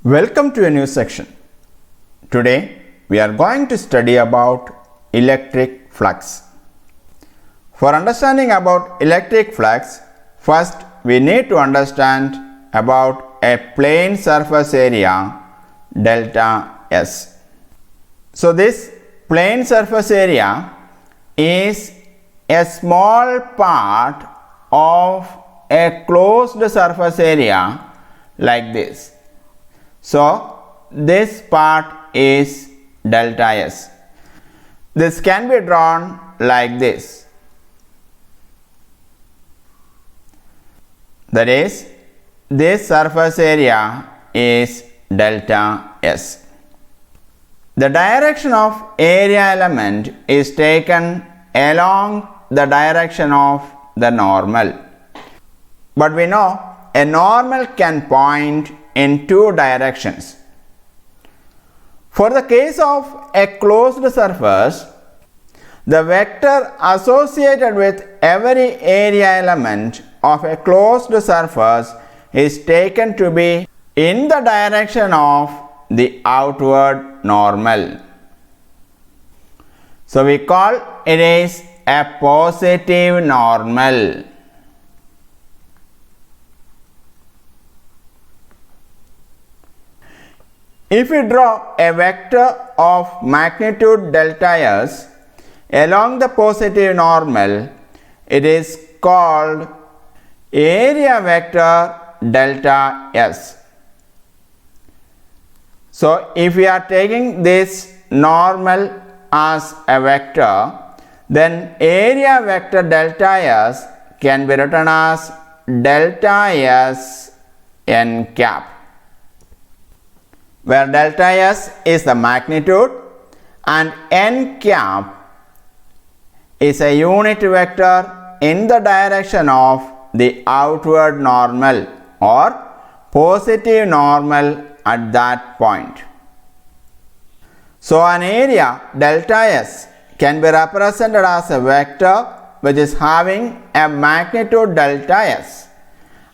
Welcome to a new section. Today we are going to study about electric flux. For understanding about electric flux, first we need to understand about a plane surface area delta S. So this plane surface area is a small part of a closed surface area like this. So this part is delta S. This can be drawn like this. That is, this surface area is delta S. The direction of area element is taken along the direction of the normal. But we know a normal can point in two directions. For the case of a closed surface, the vector associated with every area element of a closed surface is taken to be in the direction of the outward normal. So we call it is a positive normal. If we draw a vector of magnitude delta S along the positive normal, it is called area vector delta S. So if we are taking this normal as a vector, then area vector delta S can be written as delta S n cap, where delta S is the magnitude and n cap is a unit vector in the direction of the outward normal or positive normal at that point. So an area delta S can be represented as a vector which is having a magnitude delta S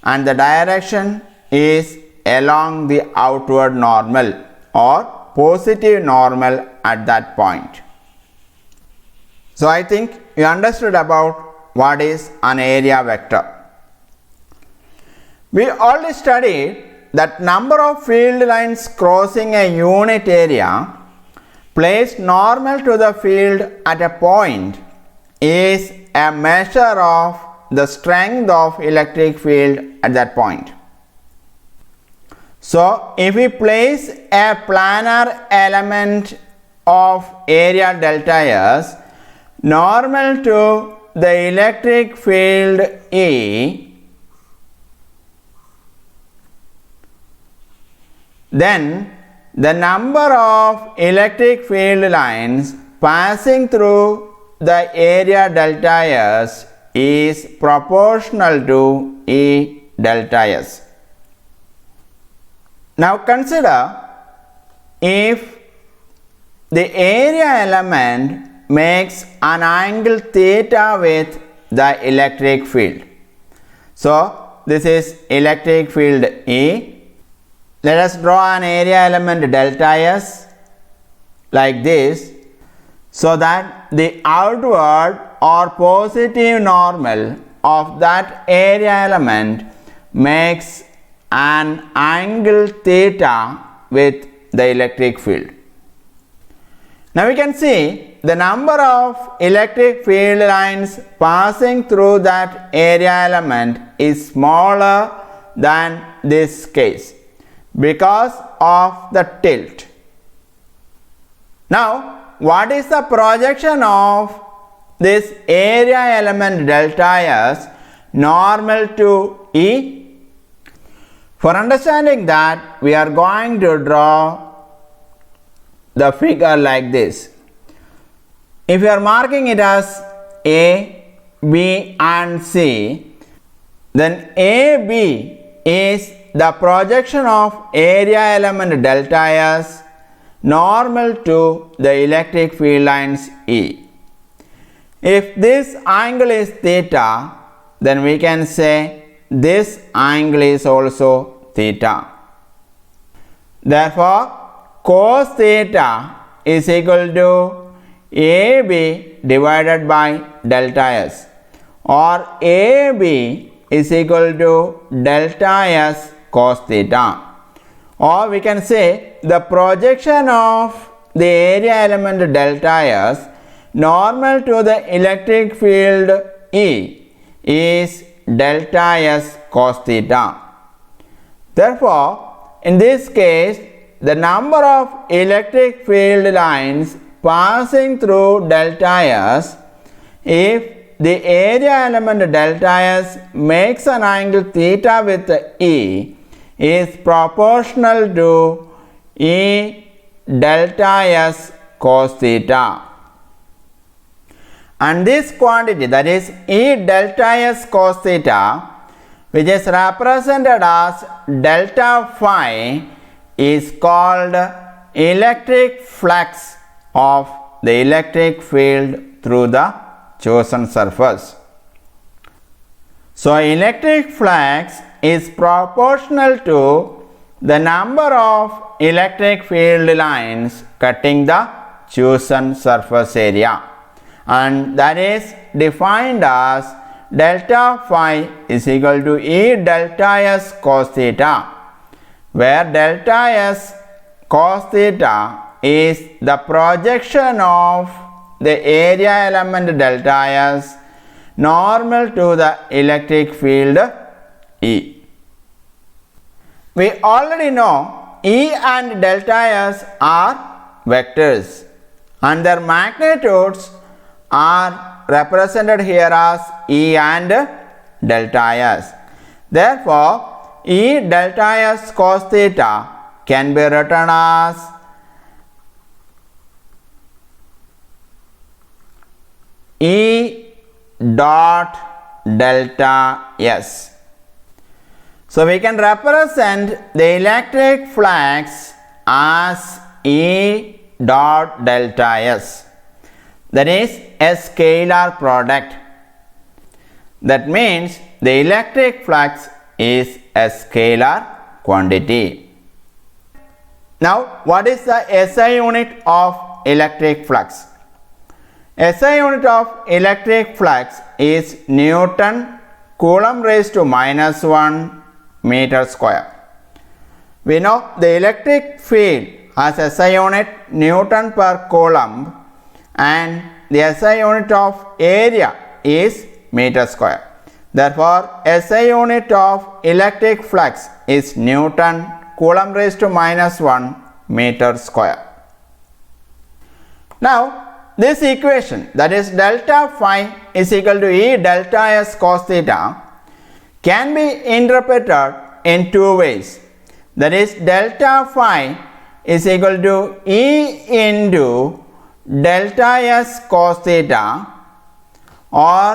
and the direction is along the outward normal or positive normal at that point. So I think you understood about what is an area vector. We already studied that number of field lines crossing a unit area placed normal to the field at a point is a measure of the strength of electric field at that point. So if we place a planar element of area delta S normal to the electric field E, then the number of electric field lines passing through the area delta S is proportional to E delta S. Now consider if the area element makes an angle theta with the electric field. So this is electric field E. Let us draw an area element delta S like this, so that the outward or positive normal of that area element makes an angle theta with the electric field. Now we can see the number of electric field lines passing through that area element is smaller than this case because of the tilt. Now what is the projection of this area element delta S normal to E? For understanding that, we are going to draw the figure like this. If you are marking it as A, B and C, then AB is the projection of area element delta S normal to the electric field lines E. If this angle is theta, then we can say this angle is also theta. Therefore, cos theta is equal to AB divided by delta S, or AB is equal to delta S cos theta, or we can say the projection of the area element delta S normal to the electric field E is delta S cos theta. Therefore, in this case, the number of electric field lines passing through delta S, if the area element delta S makes an angle theta with E, is proportional to E delta S cos theta. And this quantity, that is E delta S cos theta, which is represented as delta phi, is called electric flux of the electric field through the chosen surface. So, electric flux is proportional to the number of electric field lines cutting the chosen surface area, and that is defined as delta phi is equal to E delta S cos theta, where delta S cos theta is the projection of the area element delta S normal to the electric field E. We already know E and delta S are vectors, and their magnitudes are represented here as E and delta S. Therefore, E delta S cos theta can be written as E dot delta S. So, we can represent the electric flux as E dot delta S, that is a scalar product. That means the electric flux is a scalar quantity. Now, what is the SI unit of electric flux? SI unit of electric flux is Newton Coulomb raised to -1 meter square. We know the electric field has SI unit Newton per Coulomb, and the SI unit of area is meter square. Therefore, SI unit of electric flux is Newton Coulomb raised to -1 meter square. Now, this equation, that is delta phi is equal to E delta S cos theta, can be interpreted in two ways. That is, delta phi is equal to E into delta S cos theta, or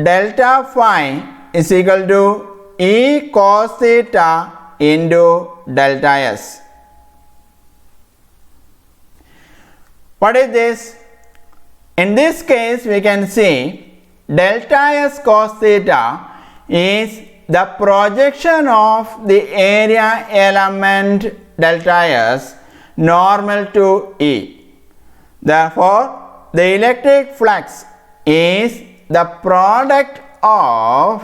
delta phi is equal to E cos theta into delta S. What is this? In this case, we can see delta S cos theta is the projection of the area element delta S normal to E. Therefore, the electric flux is the product of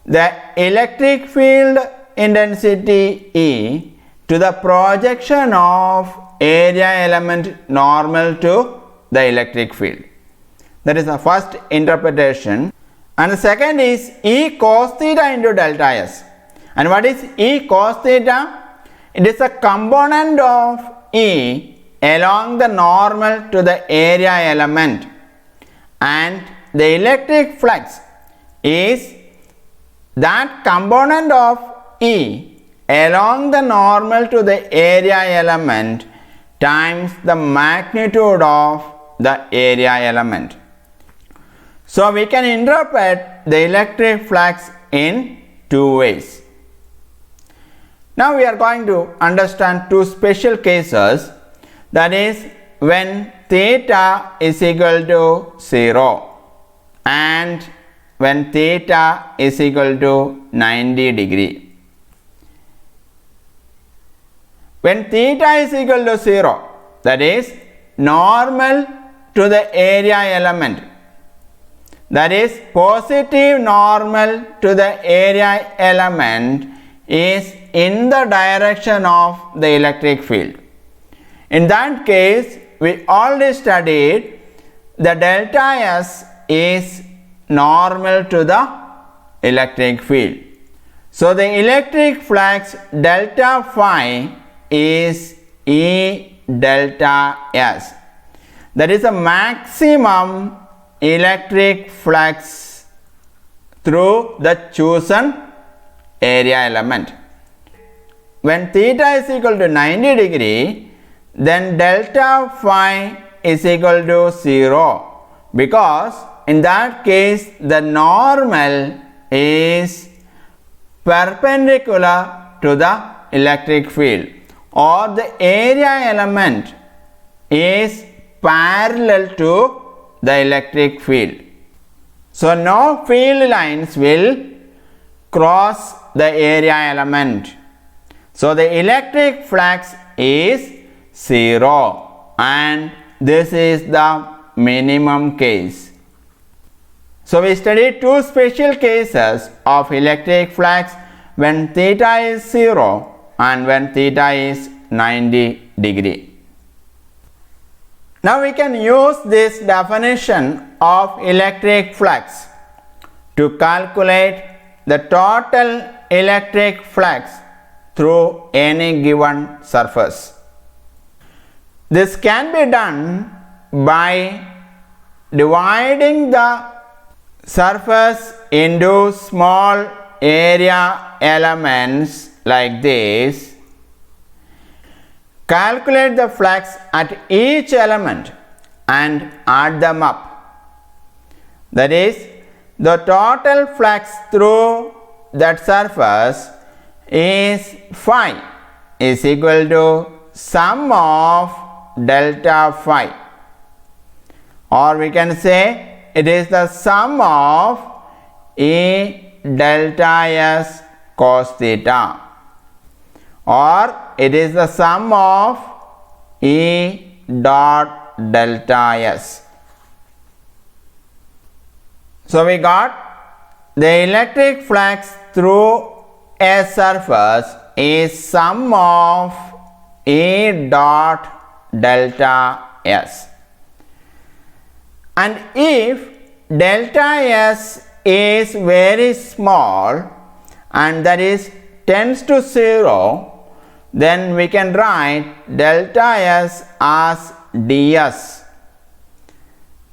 the electric field intensity E to the projection of area element normal to the electric field. That is the first interpretation. And the second is E cos theta into delta S. And what is E cos theta? It is a component of E along the normal to the area element, and the electric flux is that component of E along the normal to the area element times the magnitude of the area element. So, we can interpret the electric flux in two ways. Now, we are going to understand two special cases, that is when theta is equal to 0 and when theta is equal to 90 degree. when theta is equal to 0, that is normal to the area element, that is positive normal to the area element is in the direction of the electric field. In that case, we already studied the delta S is normal to the electric field. So the electric flux delta phi is E delta S. That is the maximum electric flux through the chosen area element. When theta is equal to 90 degree, then delta phi is equal to 0, because in that case the normal is perpendicular to the electric field, or the area element is parallel to the electric field. So no field lines will cross the area element. So the electric flux is 0, and this is the minimum case. So we studied two special cases of electric flux when theta is 0 and when theta is 90 degree. Now we can use this definition of electric flux to calculate the total electric flux through any given surface. This can be done by dividing the surface into small area elements like this. Calculate the flux at each element and add them up. That is, the total flux through that surface is phi is equal to sum of delta phi, or we can say it is the sum of E delta S cos theta, or it is the sum of E dot delta S. So we got the electric flux through a surface is sum of E dot delta S, and if delta S is very small and that is tends to 0, then we can write delta S as ds.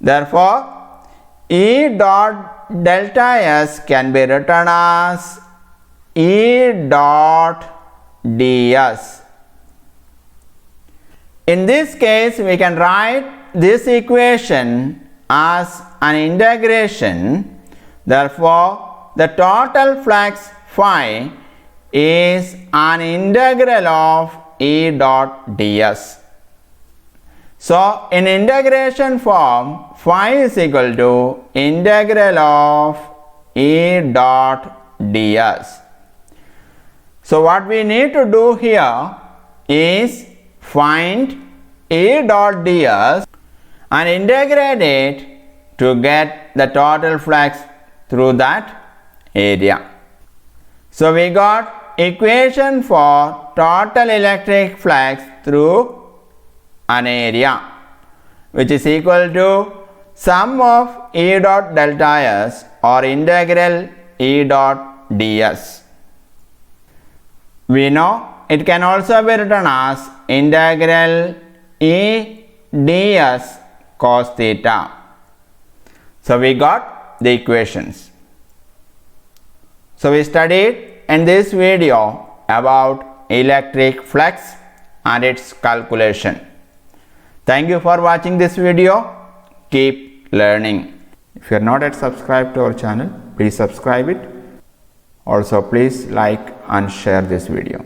Therefore, E dot delta S can be written as E dot ds. In this case, we can write this equation as an integration. Therefore, the total flux phi is an integral of E dot ds. So, in integration form, phi is equal to integral of E dot ds. So, what we need to do here is find E dot ds and integrate it to get the total flux through that area. So we got equation for total electric flux through an area, which is equal to sum of E dot delta S or integral E dot ds. We know it can also be written as integral E ds cos theta. So we got the equations. So we studied in this video about electric flux and its calculation. Thank you for watching this video. Keep learning. If you are not yet subscribed to our channel, please subscribe it. Also, please like and share this video.